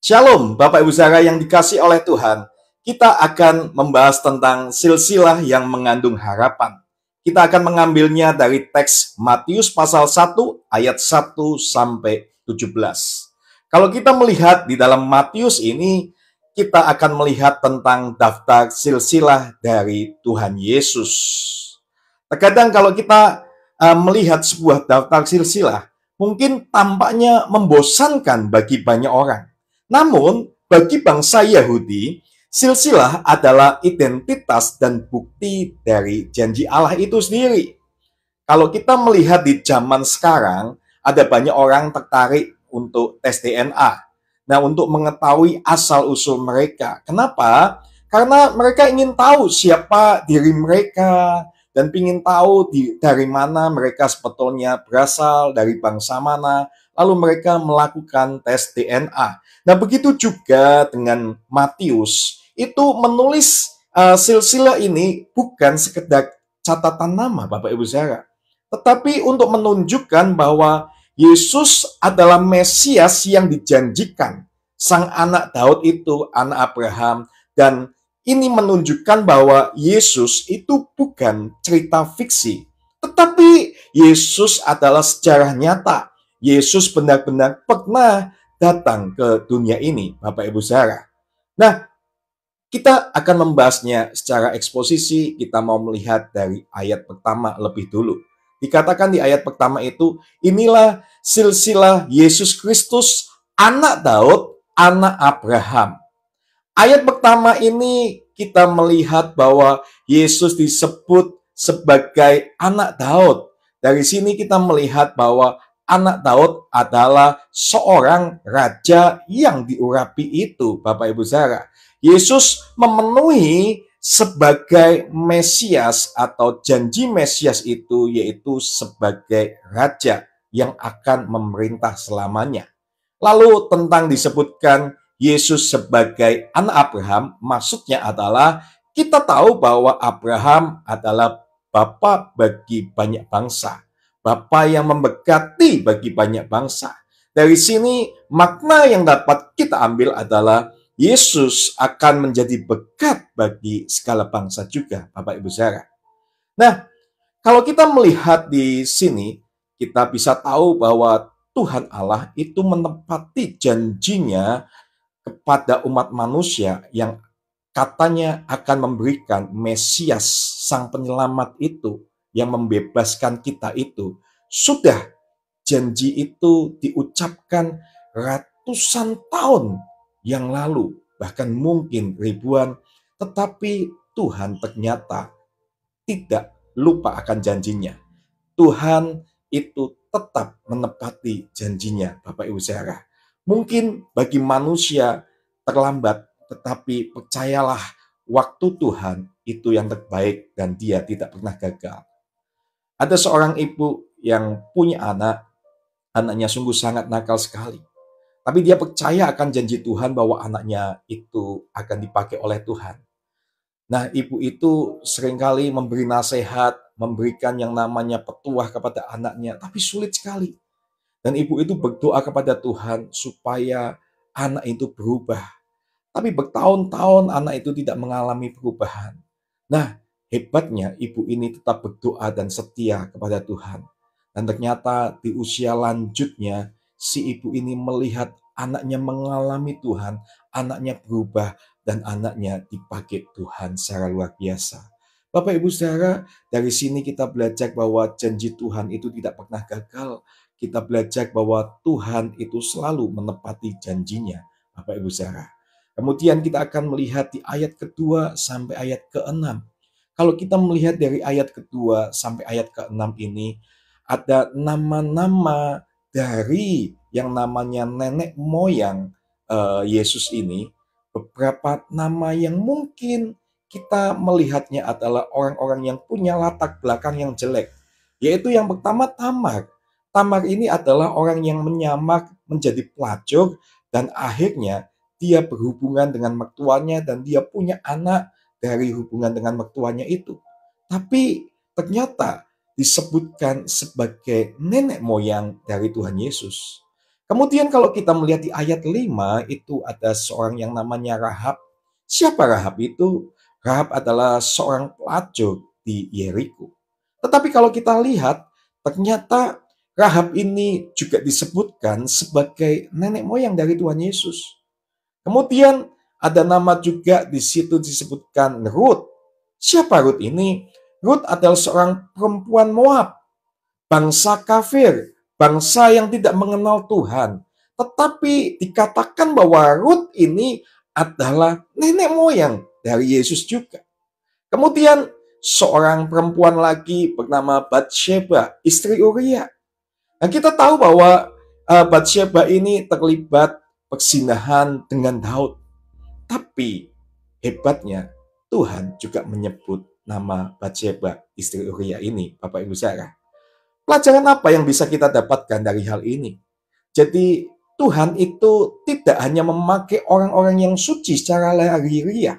Shalom, Bapak Ibu Saudara yang dikasih oleh Tuhan. Kita akan membahas tentang silsilah yang mengandung harapan. Kita akan mengambilnya dari teks Matius pasal 1 ayat 1 sampai 17. Kalau kita melihat di dalam Matius ini, kita akan melihat tentang daftar silsilah dari Tuhan Yesus. Terkadang kalau kita melihat sebuah daftar silsilah, mungkin tampaknya membosankan bagi banyak orang. Namun, bagi bangsa Yahudi, silsilah adalah identitas dan bukti dari janji Allah itu sendiri. Kalau kita melihat di zaman sekarang, ada banyak orang tertarik untuk tes DNA. Nah, untuk mengetahui asal-usul mereka. Kenapa? Karena mereka ingin tahu siapa diri mereka, dan ingin tahu dari mana mereka sebetulnya berasal, dari bangsa mana, lalu mereka melakukan tes DNA. Nah, begitu juga dengan Matius, itu menulis silsilah ini bukan sekedar catatan nama, Bapak Ibu Saudara, tetapi untuk menunjukkan bahwa Yesus adalah Mesias yang dijanjikan. Sang anak Daud itu anak Abraham, dan ini menunjukkan bahwa Yesus itu bukan cerita fiksi, tetapi Yesus adalah sejarah nyata. Yesus benar-benar pernah datang ke dunia ini, Bapak Ibu Saudara. Nah, kita akan membahasnya secara eksposisi. Kita mau melihat dari ayat pertama lebih dulu. Dikatakan di ayat pertama itu, inilah silsilah Yesus Kristus, anak Daud, anak Abraham. Ayat pertama ini kita melihat bahwa Yesus disebut sebagai anak Daud. Dari sini kita melihat bahwa anak Daud adalah seorang raja yang diurapi itu, Bapak Ibu Saudara. Yesus memenuhi sebagai Mesias atau janji Mesias itu, yaitu sebagai raja yang akan memerintah selamanya. Lalu tentang disebutkan Yesus sebagai anak Abraham, maksudnya adalah kita tahu bahwa Abraham adalah bapa bagi banyak bangsa, bapa yang memberkati bagi banyak bangsa. Dari sini makna yang dapat kita ambil adalah Yesus akan menjadi berkat bagi segala bangsa juga, Bapak Ibu Saudara. Nah, kalau kita melihat di sini, kita bisa tahu bahwa Tuhan Allah itu menepati janjinya kepada umat manusia yang katanya akan memberikan Mesias, sang penyelamat itu, yang membebaskan kita itu. Sudah janji itu diucapkan ratusan tahun yang lalu, bahkan mungkin ribuan, tetapi Tuhan ternyata tidak lupa akan janjinya. Tuhan itu tetap menepati janjinya, Bapak Ibu Saudara. Mungkin bagi manusia terlambat, tetapi percayalah, waktu Tuhan itu yang terbaik dan dia tidak pernah gagal. Ada seorang ibu yang punya anak, anaknya sungguh sangat nakal sekali. Tapi dia percaya akan janji Tuhan bahwa anaknya itu akan dipakai oleh Tuhan. Nah, ibu itu seringkali memberi nasihat, memberikan yang namanya petuah kepada anaknya, tapi sulit sekali. Dan ibu itu berdoa kepada Tuhan supaya anak itu berubah. Tapi bertahun-tahun anak itu tidak mengalami perubahan. Nah, hebatnya ibu ini tetap berdoa dan setia kepada Tuhan. Dan ternyata di usia lanjutnya, si ibu ini melihat anaknya mengalami Tuhan, anaknya berubah, dan anaknya dipakai Tuhan secara luar biasa. Bapak Ibu Saudara, dari sini kita belajar bahwa janji Tuhan itu tidak pernah gagal. Kita belajar bahwa Tuhan itu selalu menepati janjinya, Bapak Ibu Saudara. Kemudian kita akan melihat di ayat kedua sampai ayat ke-6. Kalau kita melihat dari ayat kedua sampai ayat ke-6 ini, ada nama-nama dari yang namanya nenek moyang Yesus ini, beberapa nama yang mungkin kita melihatnya adalah orang-orang yang punya latar belakang yang jelek. Yaitu yang pertama Tamar. Tamar ini adalah orang yang menyamar menjadi pelacur dan akhirnya dia berhubungan dengan mertuanya dan dia punya anak dari hubungan dengan mertuanya itu. Tapi ternyata disebutkan sebagai nenek moyang dari Tuhan Yesus. Kemudian kalau kita melihat di ayat 5 itu ada seorang yang namanya Rahab. Siapa Rahab itu? Rahab adalah seorang pelacur di Yeriko. Tetapi kalau kita lihat, ternyata Rahab ini juga disebutkan sebagai nenek moyang dari Tuhan Yesus. Kemudian ada nama juga di situ disebutkan Ruth. Siapa Ruth ini? Ruth adalah seorang perempuan Moab, bangsa kafir, bangsa yang tidak mengenal Tuhan. Tetapi dikatakan bahwa Ruth ini adalah nenek moyang dari Yesus juga. Kemudian seorang perempuan lagi bernama Batsheba, istri Uria. Nah, kita tahu bahwa Batsheba ini terlibat perzinahan dengan Daud. Tapi hebatnya Tuhan juga menyebut nama Batsheba, istri Uria ini, Bapak Ibu saudara. Pelajaran apa yang bisa kita dapatkan dari hal ini? Jadi Tuhan itu tidak hanya memakai orang-orang yang suci secara lahiriah,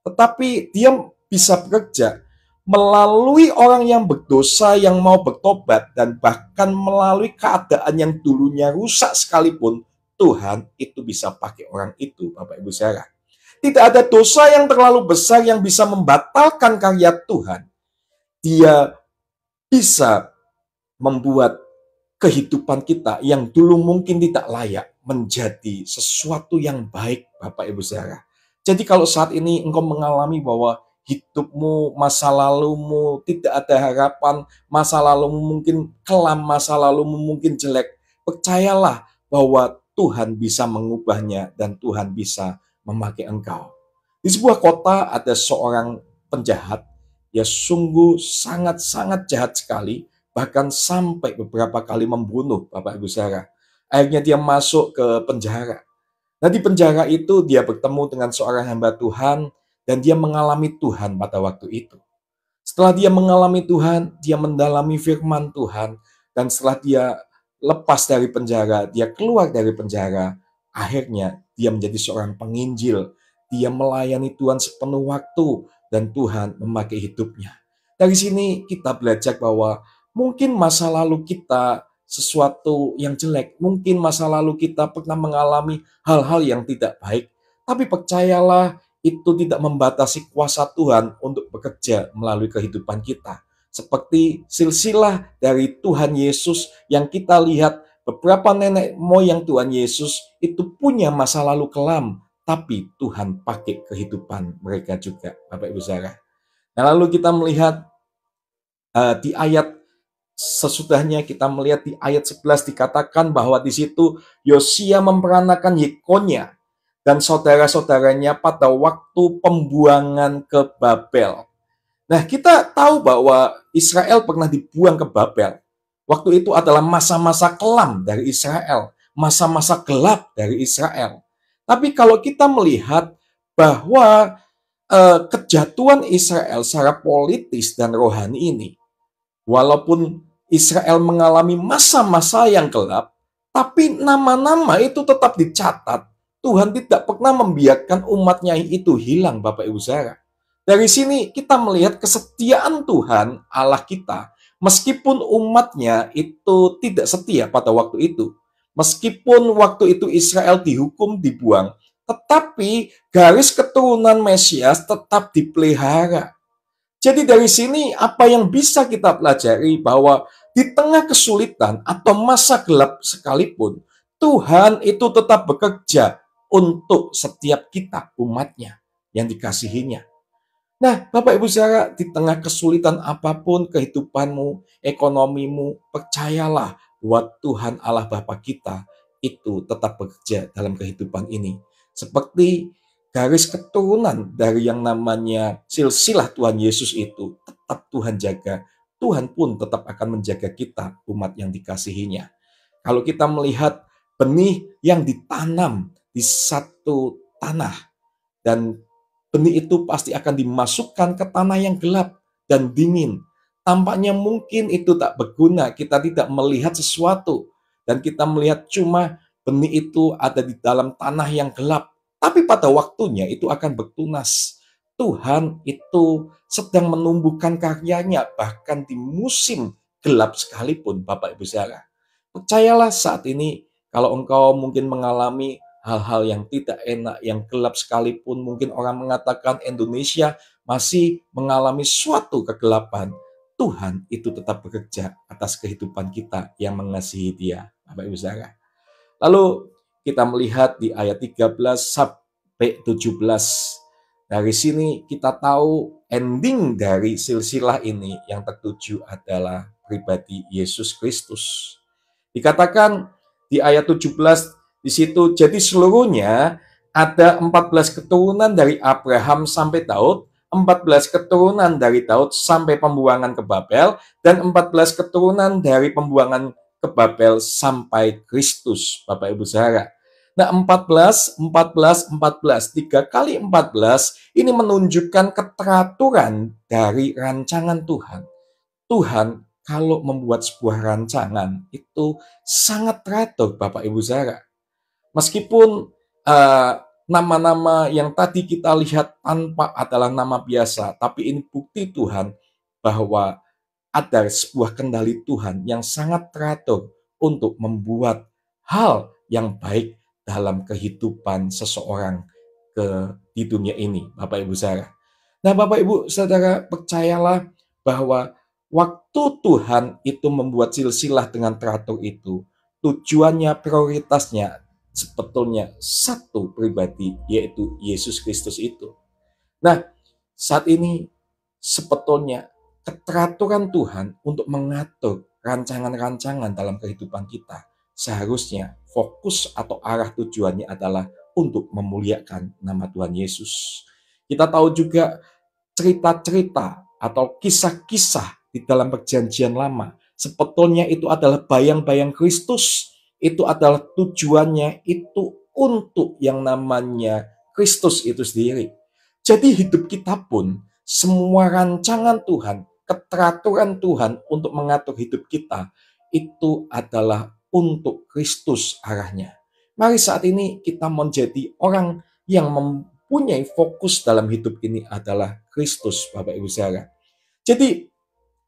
tetapi dia bisa bekerja melalui orang yang berdosa yang mau bertobat, dan bahkan melalui keadaan yang dulunya rusak sekalipun, Tuhan itu bisa pakai orang itu, Bapak Ibu saudara. Tidak ada dosa yang terlalu besar yang bisa membatalkan karya Tuhan. Dia bisa membuat kehidupan kita yang dulu mungkin tidak layak menjadi sesuatu yang baik, Bapak Ibu saudara. Jadi kalau saat ini engkau mengalami bahwa hidupmu, masa lalumu tidak ada harapan, masa lalumu mungkin kelam, masa lalumu mungkin jelek, percayalah bahwa Tuhan bisa mengubahnya dan Tuhan bisa memakai engkau. Di sebuah kota ada seorang penjahat, ya sungguh sangat-sangat jahat sekali, bahkan sampai beberapa kali membunuh, Bapak Ibu saudara. Akhirnya dia masuk ke penjara. Nah, di penjara itu dia bertemu dengan seorang hamba Tuhan dan dia mengalami Tuhan pada waktu itu. Setelah dia mengalami Tuhan, dia mendalami firman Tuhan, dan setelah dia lepas dari penjara, dia keluar dari penjara, akhirnya dia menjadi seorang penginjil. Dia melayani Tuhan sepenuh waktu dan Tuhan memakai hidupnya. Dari sini kita belajar bahwa mungkin masa lalu kita sesuatu yang jelek, mungkin masa lalu kita pernah mengalami hal-hal yang tidak baik, tapi percayalah itu tidak membatasi kuasa Tuhan untuk bekerja melalui kehidupan kita. Seperti silsilah dari Tuhan Yesus yang kita lihat, beberapa nenek moyang Tuhan Yesus itu punya masa lalu kelam, tapi Tuhan pakai kehidupan mereka juga, Bapak Ibu saudara. Nah, lalu kita melihat di ayat sesudahnya, kita melihat di ayat 11 dikatakan bahwa di situ Yosia memperanakan Yekonia dan saudara-saudaranya pada waktu pembuangan ke Babel. Nah, kita tahu bahwa Israel pernah dibuang ke Babel. Waktu itu adalah masa-masa kelam dari Israel, masa-masa gelap dari Israel. Tapi kalau kita melihat bahwa kejatuhan Israel secara politis dan rohani ini, walaupun Israel mengalami masa-masa yang gelap, tapi nama-nama itu tetap dicatat. Tuhan tidak pernah membiarkan umatnya itu hilang, Bapak Ibu saudara. Dari sini kita melihat kesetiaan Tuhan Allah kita, meskipun umatnya itu tidak setia pada waktu itu. Meskipun waktu itu Israel dihukum, dibuang, tetapi garis keturunan Mesias tetap dipelihara. Jadi dari sini apa yang bisa kita pelajari bahwa di tengah kesulitan atau masa gelap sekalipun, Tuhan itu tetap bekerja untuk setiap kita, umatnya yang dikasihinya. Nah, Bapak Ibu saudara, di tengah kesulitan apapun kehidupanmu, ekonomimu, percayalah bahwa Tuhan Allah Bapa kita itu tetap bekerja dalam kehidupan ini. Seperti garis keturunan dari yang namanya silsilah Tuhan Yesus itu tetap Tuhan jaga. Tuhan pun tetap akan menjaga kita, umat yang dikasihinya. Kalau kita melihat benih yang ditanam di satu tanah, dan benih itu pasti akan dimasukkan ke tanah yang gelap dan dingin. Tampaknya mungkin itu tak berguna, kita tidak melihat sesuatu, dan kita melihat cuma benih itu ada di dalam tanah yang gelap. Tapi pada waktunya itu akan bertunas. Tuhan itu sedang menumbuhkan karyanya bahkan di musim gelap sekalipun, Bapak Ibu saudara. Percayalah saat ini Kalau engkau mungkin mengalami hal-hal yang tidak enak, yang gelap sekalipun, mungkin orang mengatakan Indonesia masih mengalami suatu kegelapan, Tuhan itu tetap bekerja atas kehidupan kita yang mengasihi Dia, Bapak Ibu Saudara. Lalu kita melihat di ayat 13 sampai 17. Dari sini kita tahu ending dari silsilah ini yang tertuju adalah pribadi Yesus Kristus. Dikatakan di ayat 17 di situ, jadi seluruhnya ada 14 keturunan dari Abraham sampai Daud, 14 keturunan dari Daud sampai pembuangan ke Babel, dan 14 keturunan dari pembuangan ke Babel sampai Kristus, Bapak Ibu Saudara. Nah, 14, 14, 14, 3 kali 14 ini menunjukkan keteraturan dari rancangan Tuhan. Tuhan kalau membuat sebuah rancangan itu sangat teratur, Bapak Ibu Saudara. Meskipun nama-nama yang tadi kita lihat tanpa adalah nama biasa, tapi ini bukti Tuhan bahwa ada sebuah kendali Tuhan yang sangat teratur untuk membuat hal yang baik dalam kehidupan seseorang di dunia ini, Bapak Ibu Saudara. Nah, Bapak Ibu Saudara, percayalah bahwa waktu Tuhan itu membuat silsilah dengan teratur itu, tujuannya, prioritasnya sebetulnya satu pribadi, yaitu Yesus Kristus itu. Nah, saat ini sebetulnya keteraturan Tuhan untuk mengatur rancangan-rancangan dalam kehidupan kita seharusnya fokus atau arah tujuannya adalah untuk memuliakan nama Tuhan Yesus. Kita tahu juga cerita-cerita atau kisah-kisah di dalam perjanjian lama sebetulnya itu adalah bayang-bayang Kristus. Itu adalah tujuannya itu untuk yang namanya Kristus itu sendiri. Jadi hidup kita pun semua rancangan Tuhan, keteraturan Tuhan untuk mengatur hidup kita itu adalah untuk Kristus arahnya. Mari saat ini kita menjadi orang yang mempunyai fokus dalam hidup ini adalah Kristus, Bapak Ibu Saudara. Jadi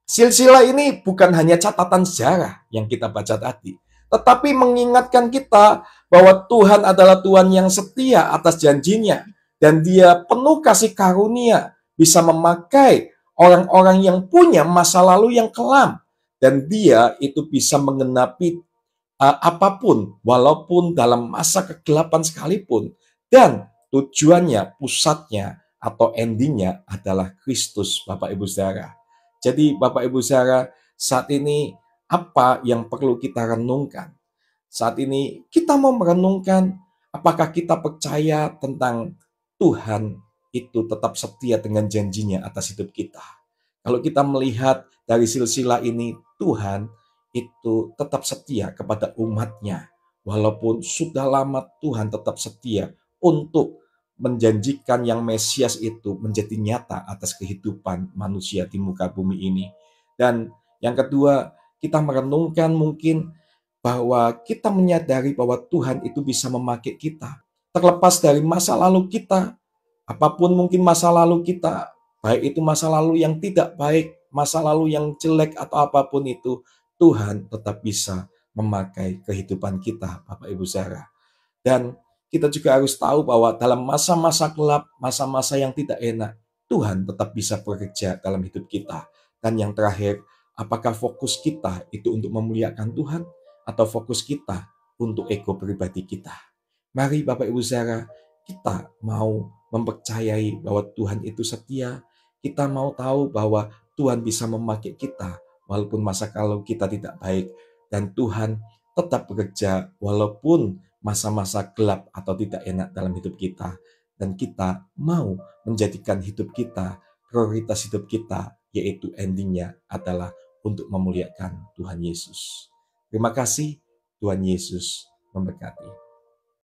silsilah ini bukan hanya catatan sejarah yang kita baca tadi, tetapi mengingatkan kita bahwa Tuhan adalah Tuhan yang setia atas janjinya, dan Dia penuh kasih karunia, bisa memakai orang-orang yang punya masa lalu yang kelam, dan Dia itu bisa menggenapi apapun, walaupun dalam masa kegelapan sekalipun, dan tujuannya, pusatnya, atau endingnya adalah Kristus, Bapak Ibu Saudara. Jadi Bapak Ibu Saudara, saat ini apa yang perlu kita renungkan? Saat ini kita mau merenungkan apakah kita percaya tentang Tuhan itu tetap setia dengan janjinya atas hidup kita. Kalau kita melihat dari silsilah ini, Tuhan itu tetap setia kepada umatnya. Walaupun sudah lama Tuhan tetap setia untuk menjanjikan yang Mesias itu menjadi nyata atas kehidupan manusia di muka bumi ini. Dan yang kedua, kita merenungkan mungkin bahwa kita menyadari bahwa Tuhan itu bisa memakai kita. Terlepas dari masa lalu kita, apapun mungkin masa lalu kita, baik itu masa lalu yang tidak baik, masa lalu yang jelek atau apapun itu, Tuhan tetap bisa memakai kehidupan kita, Bapak Ibu Saudara. Dan kita juga harus tahu bahwa dalam masa-masa gelap, masa-masa yang tidak enak, Tuhan tetap bisa bekerja dalam hidup kita. Dan yang terakhir, apakah fokus kita itu untuk memuliakan Tuhan atau fokus kita untuk ego pribadi kita? Mari Bapak Ibu Saudara, kita mau mempercayai bahwa Tuhan itu setia, kita mau tahu bahwa Tuhan bisa memakai kita walaupun masa lalu kita tidak baik, dan Tuhan tetap bekerja walaupun masa-masa gelap atau tidak enak dalam hidup kita, dan kita mau menjadikan hidup kita, prioritas hidup kita, yaitu endingnya adalah untuk memuliakan Tuhan Yesus. Terima kasih, Tuhan Yesus memberkati.